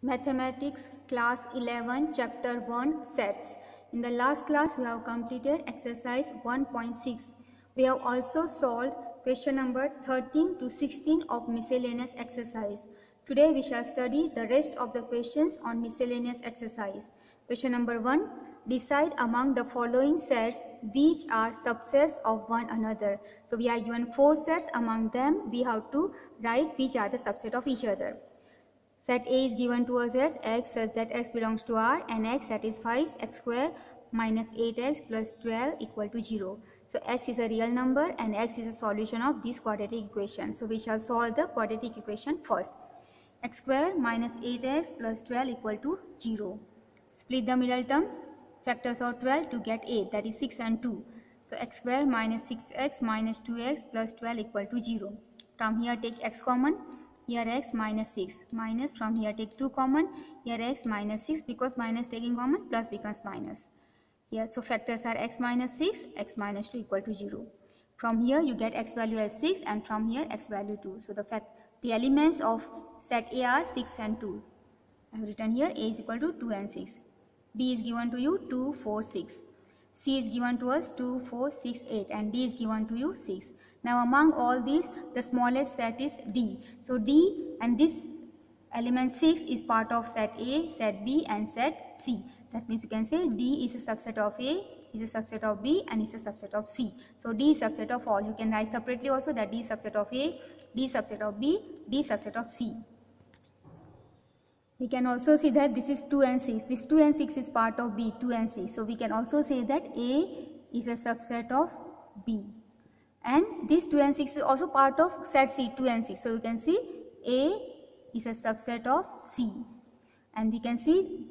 Mathematics class 11 chapter 1 sets. In the last class we have completed exercise 1.6. We have also solved question number 13 to 16 of miscellaneous exercise. Today we shall study the rest of the questions on miscellaneous exercise. Question number 1. Decide among the following sets which are subsets of one another. So we are given 4 sets. Among them we have to write which are the subset of each other. Set A is given to us as x such that x belongs to R and x satisfies x square minus 8x plus 12 equal to 0. So x is a real number and x is a solution of this quadratic equation. So we shall solve the quadratic equation first. X square minus 8x plus 12 equal to 0. Split the middle term, factors of 12 to get 8, that is 6 and 2. So x square minus 6x minus 2x plus 12 equal to 0. From here take x common. Here x minus 6 minus, from here take 2 common, here x minus 6, because minus taking common plus becomes minus. Here so factors are x minus 6, x minus 2 equal to 0. From here you get x value as 6 and from here x value 2. So the elements of set A are 6 and 2. I have written here A is equal to 2 and 6. B is given to you 2, 4, 6. C is given to us 2, 4, 6, 8 and D is given to you 6. Now among all these the smallest set is D. So D and this element 6 is part of set A, set B and set C. That means you can say D is a subset of A, is a subset of B and is a subset of C. So D is subset of all. You can write separately also that D is subset of A, D is subset of B, D is subset of C. We can also see that this is 2 and 6. This 2 and 6 is part of B, 2 and 6. So we can also say that A is a subset of B. And this 2 and 6 is also part of set C, 2 and 6. So you can see A is a subset of C. And we can see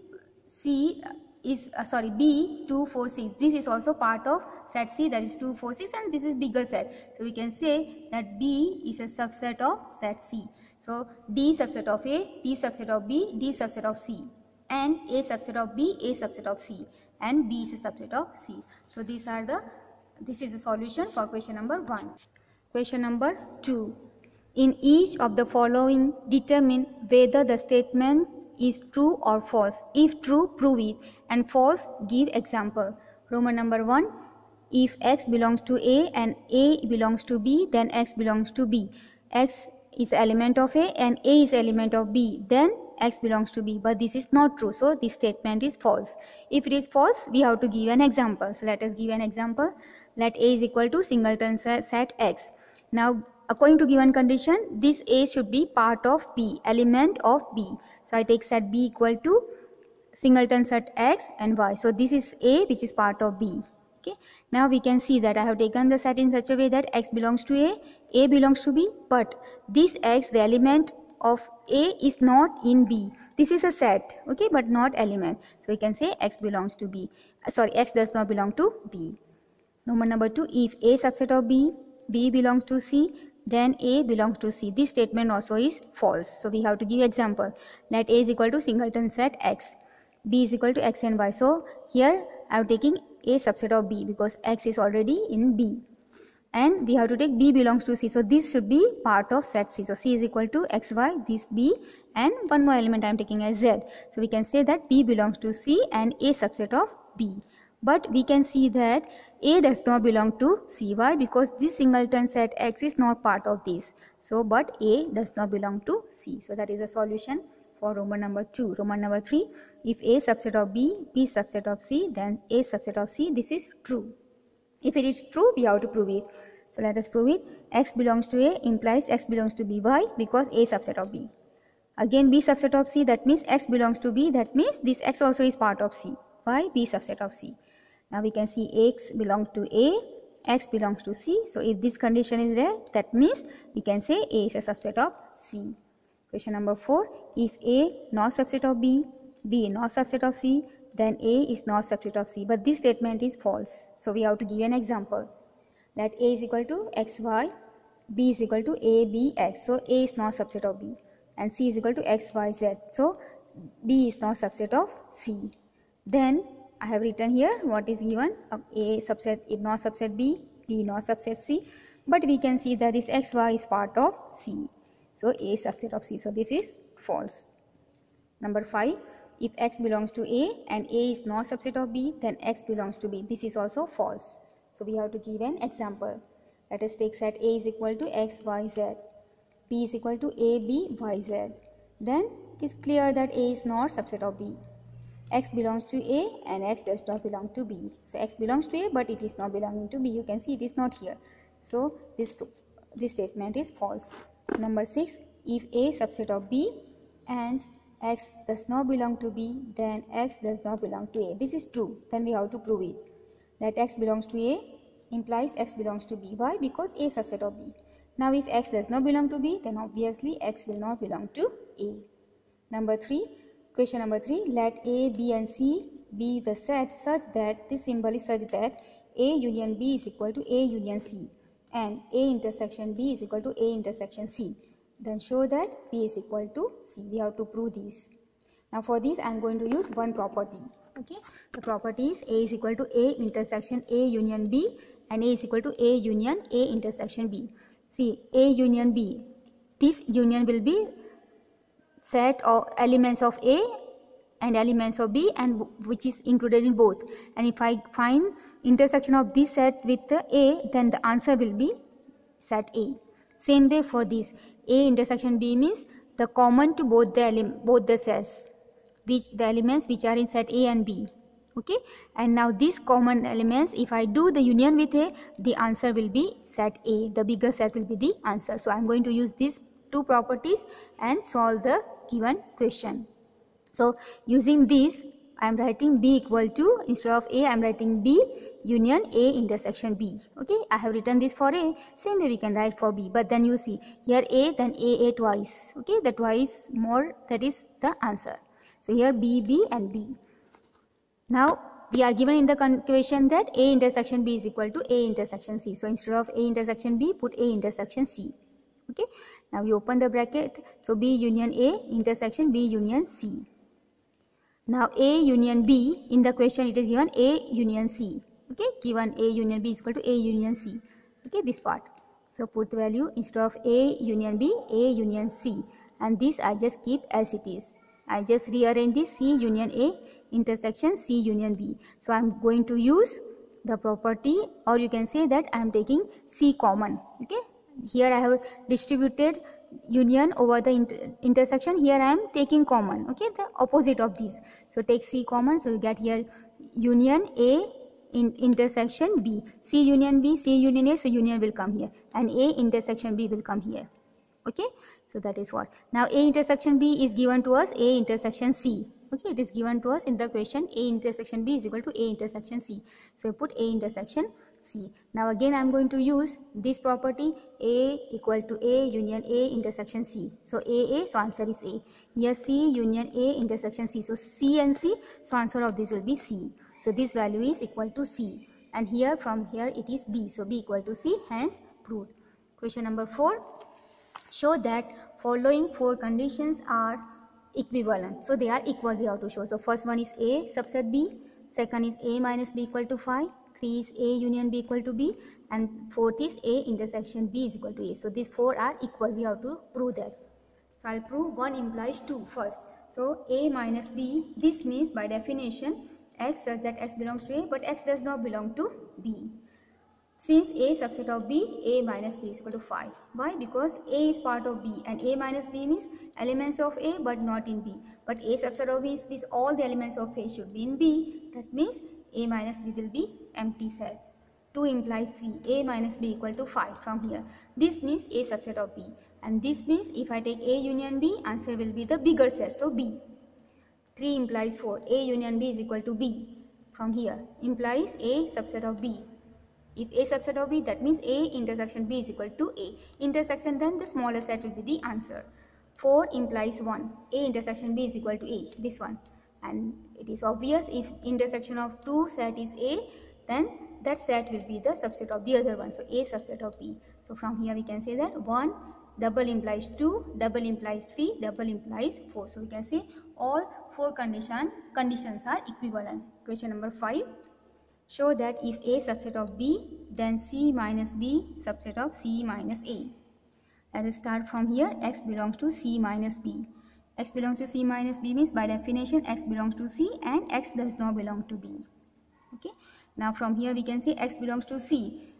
B 2, 4, 6. This is also part of set C, that is 2, 4, 6 and this is bigger set. So we can say that B is a subset of set C. So D subset of A, D subset of B, D subset of C. And A subset of B, A subset of C. And B is a subset of C. So this is the solution for question number 1. Question number 2. In each of the following, determine whether the statement is true or false. If true, prove it, and false, give example. Roman number 1. If x belongs to A and A belongs to B, then x belongs to B. X is element of A and A is element of B, then x belongs to B. But this is not true, so this statement is false. If it is false, we have to give an example. So let us give an example. Let A is equal to singleton set X. Now according to given condition, this A should be part of B, element of B. So I take set B equal to singleton set X and Y. So this is A which is part of B. Okay. Now we can see that I have taken the set in such a way that x belongs to A belongs to B, but this x, the element of A, is not in B. This is a set, okay, but not element. So we can say x belongs to B. X does not belong to B. Roman number 2. If A subset of B, B belongs to C, then A belongs to C. This statement also is false. So we have to give example. Let A is equal to singleton set X, B is equal to X and Y. So here I am taking A subset of B because X is already in B. And we have to take B belongs to C. So this should be part of set C. So C is equal to XY, this B, and one more element I am taking as Z. So we can say that B belongs to C and A subset of B. But we can see that A does not belong to C. Why? Because this singleton set X is not part of this. So but A does not belong to C. So that is a solution for Roman number 2. Roman number 3. If A subset of B, B subset of C, then A subset of C. This is true. If it is true, we have to prove it. So let us prove it. X belongs to A implies X belongs to B. Why? Because A subset of B. Again B subset of C, that means X belongs to B. That means this X also is part of C. Why? B subset of C. Now we can see X belongs to A, X belongs to C. So if this condition is there, that means we can say A is a subset of C. Question number 4. If A not subset of B, B not subset of C, then A is not subset of C. But this statement is false. So we have to give an example. Let A is equal to XY, B is equal to ABX. So A is not subset of B. And C is equal to XYZ. So B is not subset of C. Then I have written here what is given. A subset is not subset B, B not subset C. But we can see that this XY is part of C. So A is subset of C. So this is false. Number 5, if x belongs to A and A is not subset of B, then x belongs to B. This is also false. So we have to give an example. Let us take set A is equal to x, y, z. B is equal to A, B, y, z. Then it is clear that A is not subset of B. X belongs to A and x does not belong to B. So x belongs to A but it is not belonging to B. You can see it is not here. So this statement is false. Number 6, if A is subset of B and x does not belong to B, then x does not belong to A. This is true. Then we have to prove it. That x belongs to A implies x belongs to B. Why? Because A is subset of B. Now if x does not belong to B, then obviously x will not belong to A. Number 3, question number 3, let A, B and C be the set such that this symbol is such that A union B is equal to A union C and A intersection B is equal to A intersection C. Then show that B is equal to C. We have to prove this. Now for this I am going to use one property. Okay, the property is A is equal to A intersection A union B and A is equal to A union A intersection B. See, A union B, this union will be set of elements of A and elements of B and which is included in both. And if I find intersection of this set with A, then the answer will be set A. Same way for this, A intersection B means the common to both the sets, which the elements which are in set A and B. Okay, and now these common elements, if I do the union with A, the answer will be set A. The bigger set will be the answer. So I am going to use these two properties and solve the given question. So using this, I am writing B equal to, instead of A I am writing B union A intersection B. Okay, I have written this for A, same way we can write for B, but then you see here A, then A twice. Okay, the twice more, that is the answer. So here B, B and B. Now we are given in the question that A intersection B is equal to A intersection C. So instead of A intersection B, put A intersection C. Okay, now we open the bracket. So B union A intersection B union C. Now A union B, in the question it is given A union C. Okay, given A union B is equal to A union C. Okay, this part. So put the value instead of A union B, A union C. And this I just keep as it is. I just rearrange this C union A intersection C union B. So I am going to use the property, or you can say that I am taking C common. Okay, here I have distributed union over the intersection. Here I am taking common. Okay, the opposite of this. So take C common. So you get here union A in intersection B. C union B, C union A. So union will come here, and A intersection B will come here. Okay, so that is what. Now A intersection B is given to us A intersection C. Okay, it is given to us in the question A intersection B is equal to A intersection C. So we put A intersection C. Now again I am going to use this property A equal to A union A intersection C. So A, so answer is A. Here C union A intersection C. So C and C, so answer of this will be C. So this value is equal to C. And here from here it is B. So B equal to C, hence proved. Question number 4. Show that following 4 conditions are equivalent. So they are equal, we have to show. So first one is A subset B, second is A minus B equal to 5, 3 is A union B equal to B, and fourth is A intersection B is equal to A. So these 4 are equal, we have to prove that. So I'll prove 1 implies 2 first. So A minus B, this means by definition X such that X belongs to A but X does not belong to B. Since A subset of B, A minus B is equal to 5. Why? Because A is part of B and A minus B means elements of A but not in B. But A subset of B means all the elements of A should be in B. That means A minus B will be empty set. 2 implies 3. A minus B equal to 5 from here. This means A subset of B. And this means if I take A union B, answer will be the bigger set. So B. 3 implies 4. A union B is equal to B. From here implies A subset of B. If A subset of B, that means A intersection B is equal to A. Intersection, then the smaller set will be the answer. 4 implies 1. A intersection B is equal to A. This one. And it is obvious if intersection of 2 set is A, then that set will be the subset of the other one. So A subset of B. So from here we can say that 1 double implies 2, double implies 3, double implies 4. So we can say all 4 conditions are equivalent. Question number 5. Show that if A subset of B, then C minus B subset of C minus A. Let us start from here. X belongs to C minus B. X belongs to C minus B means by definition X belongs to C and X does not belong to B. Okay. Now from here we can say X belongs to C.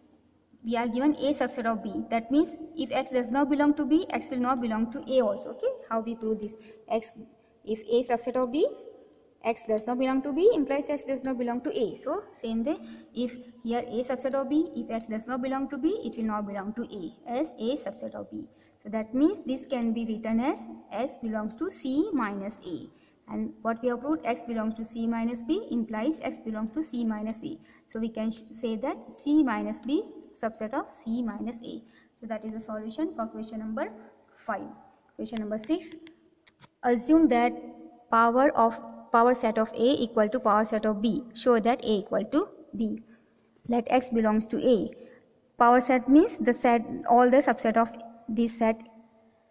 We are given A subset of B. That means if X does not belong to B, X will not belong to A also. Okay. How we prove this? If A subset of B, X does not belong to B implies X does not belong to A. So same way, if here A subset of B, if X does not belong to B, it will not belong to A as A subset of B. So that means this can be written as X belongs to C minus A. And what we have proved, X belongs to C minus B implies X belongs to C minus A. So we can say that C minus B subset of C minus A. So that is the solution for question number 5. Question number 6. Assume that power set of A equal to power set of B. Show that A equal to B. Let X belongs to A. Power set means the set, all the subset of this set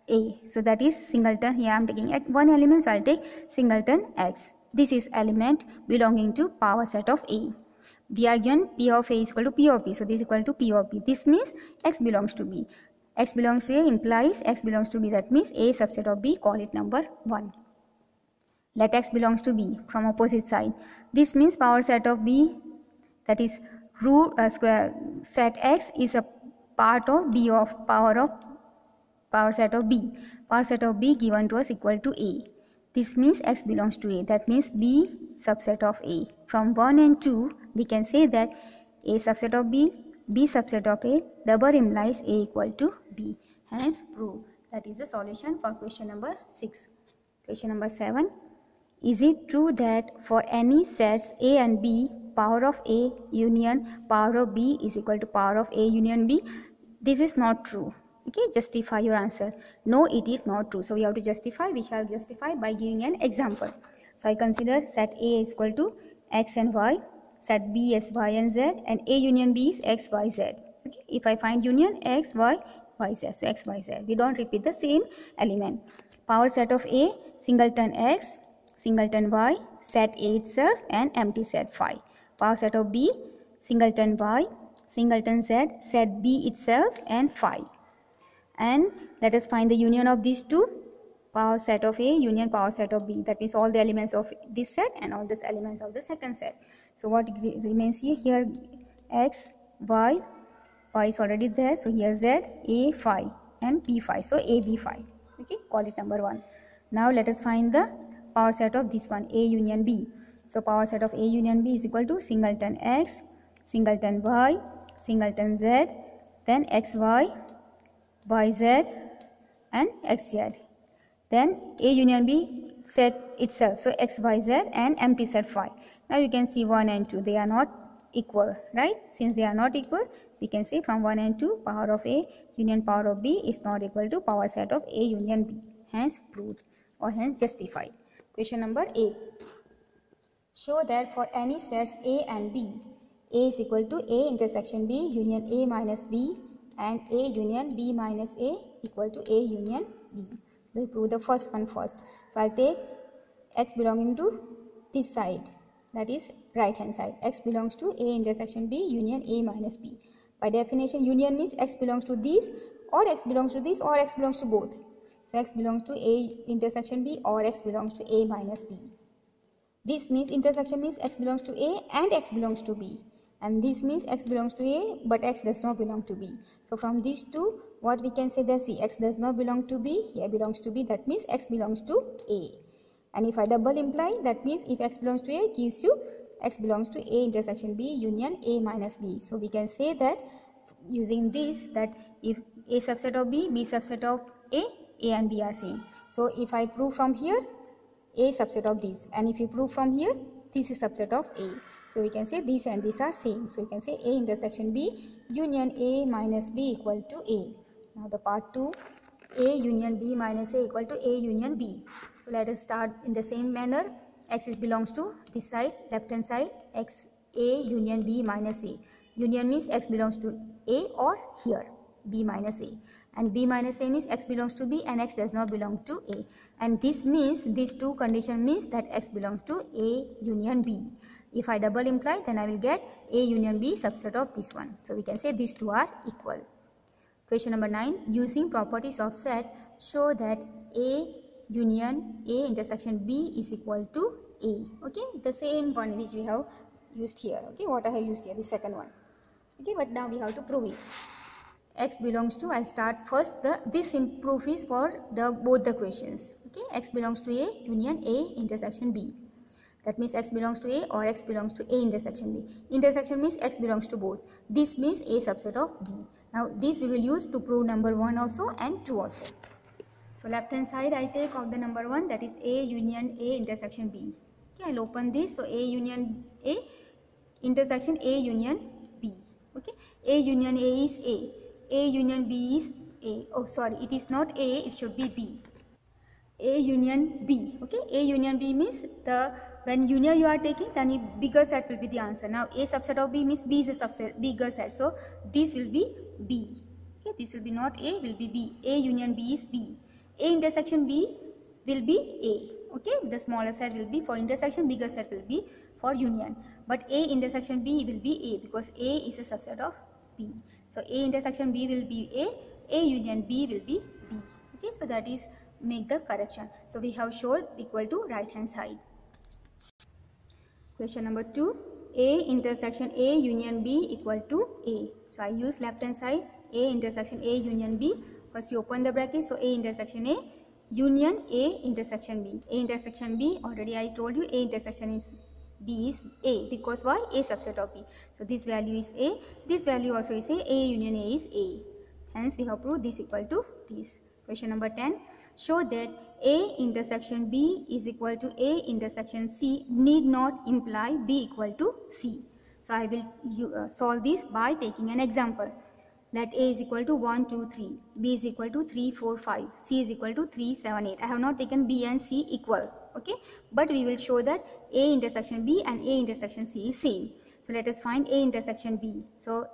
A. So that is singleton. Here I am taking one element, so I will take singleton X. This is element belonging to power set of A. We are given P of A is equal to P of B. So this is equal to P of B. This means X belongs to B. X belongs to A implies X belongs to B. That means A subset of B. Call it number 1. Let X belongs to B from opposite side. This means power set of B, that is square set X is a part of B of power set of B. Power set of B given to us equal to A. This means X belongs to A. That means B subset of A. From 1 and 2, we can say that A subset of B, B subset of A, double implies A equal to B. Hence, prove. That is the solution for question number 6. Question number 7. Is it true that for any sets A and B, power of A union power of B is equal to power of A union B? This is not true. Okay, justify your answer. No, it is not true. So we have to justify. We shall justify by giving an example. So I consider set A is equal to X and Y, set B as Y and Z, and A union B is X, Y, Z. Okay, if I find union X, Y, Y, Z, so X, Y, Z. We don't repeat the same element. Power set of A, singleton X, singleton Y, set A itself, and empty set phi. Power set of B, singleton Y, singleton Z, set B itself, and phi. And let us find the union of these two. Power set of A union power set of B. That means all the elements of this set and all the elements of the second set. So what remains here? Here X, Y, Y is already there. So here Z, A phi, and B phi. So A B phi. Okay, call it number 1. Now let us find the power set of this one, A union B. So power set of A union B is equal to singleton X, singleton Y, singleton Z, then XY, YZ, and XZ. Then A union B set itself, so XYZ and empty set phi. Now you can see 1 and 2, they are not equal, right? Since they are not equal, we can say from 1 and 2, power of A union power of B is not equal to power set of A union B. Hence proved or hence justified. Question number 8. Show that for any sets A and B, A is equal to A intersection B union A minus B and A union B minus A equal to A union B. We'll prove the first one first. So I'll take X belonging to this side, that is right hand side. X belongs to A intersection B union A minus B. By definition, union means X belongs to this, or X belongs to this, or X belongs to both. So X belongs to A intersection B, or X belongs to A minus B. This means intersection means X belongs to A and X belongs to B. And this means X belongs to A but X does not belong to B. So from these two, what we can say that see, X does not belong to B, here belongs to B, that means X belongs to A. And if I double imply, that means if X belongs to A gives you X belongs to A intersection B union A minus B. So we can say that using this, that if A subset of B, B subset of A and B are same. So if I prove from here, A subset of this, and if you prove from here, this is subset of A. So we can say these and these are same. So we can say A intersection B union A minus B equal to A. Now the part 2, A union B minus A equal to A union B. So let us start in the same manner. X belongs to this side, left hand side, X A union B minus A. Union means X belongs to A or here, B minus A. And B minus A means X belongs to B and X does not belong to A. And this means, these two condition means that X belongs to A union B. If I double imply, then I will get A union B subset of this one. So we can say these two are equal. Question number 9. Using properties of set, show that A union A intersection B is equal to A. Okay, the same one which we have used here. Okay, what I have used here, the second one. Okay, but now we have to prove it. X belongs to, I'll start first, this proof is for both the questions. Okay, X belongs to A union A intersection B. That means X belongs to A or X belongs to A intersection B. Intersection means X belongs to both. This means A subset of B. Now this we will use to prove number 1 also and 2 also. So left hand side I take of the number 1, that is A union A intersection B. Okay, I'll open this. So A union A intersection A union B. Okay, A union A is A. A union B is A. Oh sorry, it is not A, it should be B. A union B. Okay, A union B means when union you are taking, then bigger set will be the answer. Now A subset of B means B is a subset, bigger set. So this will be B. Okay, this will be not A, will be B. A union B is B. A intersection B will be A. Okay, the smaller set will be for intersection, bigger set will be for union. But A intersection B will be A because A is a subset of B. So A intersection B will be A union B will be B. Okay, so that is make the correction. So we have showed equal to right hand side. Question number 2, A intersection A union B equal to A. So I use left hand side, A intersection A union B. First you open the bracket, so A intersection A union A intersection B. A intersection B, already I told you A intersection is B is A because why? A subset of B. So this value is A, this value also is A union A is A. Hence we have proved this equal to this. Question number 10. Show that A intersection B is equal to A intersection C need not imply B equal to C. So I will solve this by taking an example. Let A is equal to 1, 2, 3, B is equal to 3, 4, 5, C is equal to 3, 7, 8. I have not taken B and C equal. Okay, but we will show that A intersection B and A intersection C is same. So let us find A intersection B. So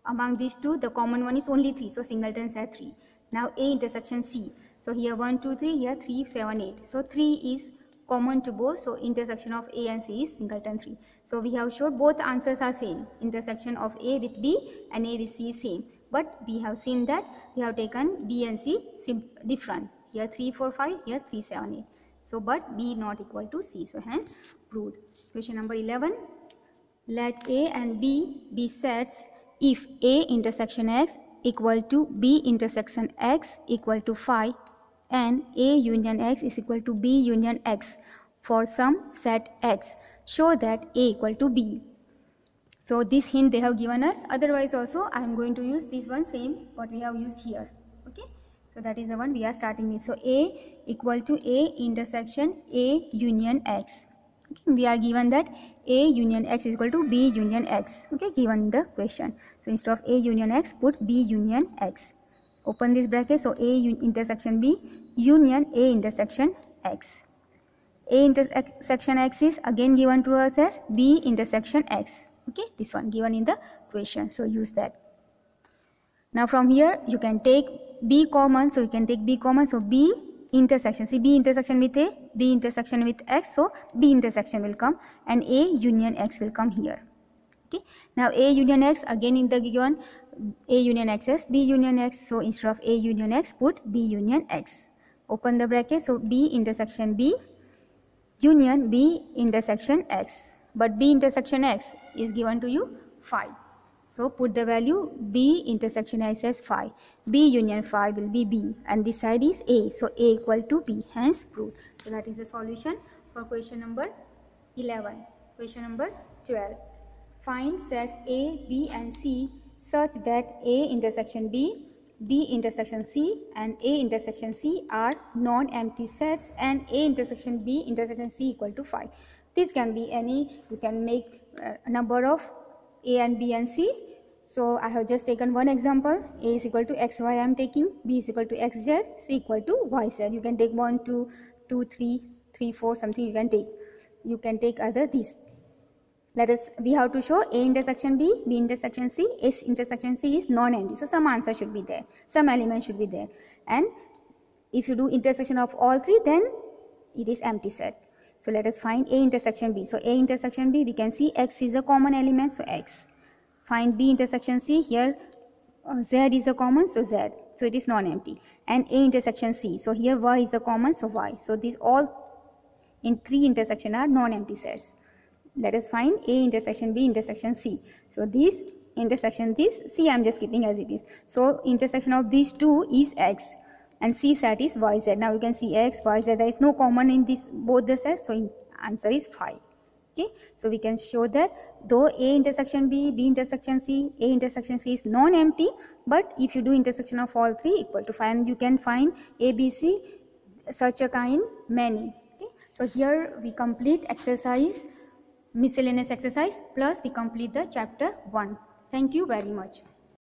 among these two, the common one is only 3. So singleton set 3. Now A intersection C. So here 1, 2, 3, here 3, 7, 8. So 3 is common to both. So intersection of A and C is singleton 3. So we have showed both answers are same. Intersection of A with B and A with C is same. But we have seen that we have taken B and C different. Here 3, 4, 5, here 3, 7, 8. So but B not equal to C. So hence proved. Question number 11. Let A and B be sets if A intersection X equal to B intersection X equal to phi and A union X is equal to B union X for some set X. Show that A equal to B. So this hint they have given us. Otherwise also I am going to use this one same what we have used here. Okay. So that is the one we are starting with. So A equal to A intersection A union X. Okay. We are given that A union X is equal to B union X. Okay, given in the question. So instead of A union X, put B union X. Open this bracket. So A intersection B union A intersection X. A intersection X is again given to us as B intersection X. Okay, this one given in the question. So use that. Now from here you can take B common. So you can take B common. So B intersection. See B intersection with A, B intersection with X. So B intersection will come and A union X will come here. Okay. Now A union X again in the given A union X as B union X. So instead of A union X, put B union X. Open the bracket. So B intersection B union B intersection X. But B intersection X is given to you phi. So put the value B intersection X as phi. B union phi will be B and this side is A. So A equal to B. Hence proved. So that is the solution for question number 11. Question number 12. Find sets A, B and C such that A intersection B, B intersection C and A intersection C are non-empty sets and A intersection B intersection C equal to phi. This can be any, you can make a number of A and B and C. So I have just taken one example. A is equal to XY I am taking, B is equal to XZ, C equal to YZ. You can take 1, 2, 2, 3, 3, 4 something you can take. You can take either these. We have to show A intersection B, B intersection C, S intersection C is non-empty. So some answer should be there, some element should be there. And if you do intersection of all three, then it is empty set. So let us find A intersection B. So A intersection B, we can see X is a common element, so X. Find B intersection C, here Z is the common, so Z. so it is non-empty. And A intersection C, so here Y is the common, so Y. So these all in 3 intersection are non-empty sets. Let us find A intersection B intersection C. So this intersection this C I am just keeping as it is. So intersection of these two is X and C set is YZ. Now you can see X, YZ, there is no common in this both the sets, so answer is 5. Okay, so we can show that though A intersection B, B intersection C, A intersection C is non-empty, but if you do intersection of all 3 equal to 5, and you can find A, B, C such a kind many. Okay, so here we complete exercise, miscellaneous exercise, plus we complete the chapter 1. Thank you very much.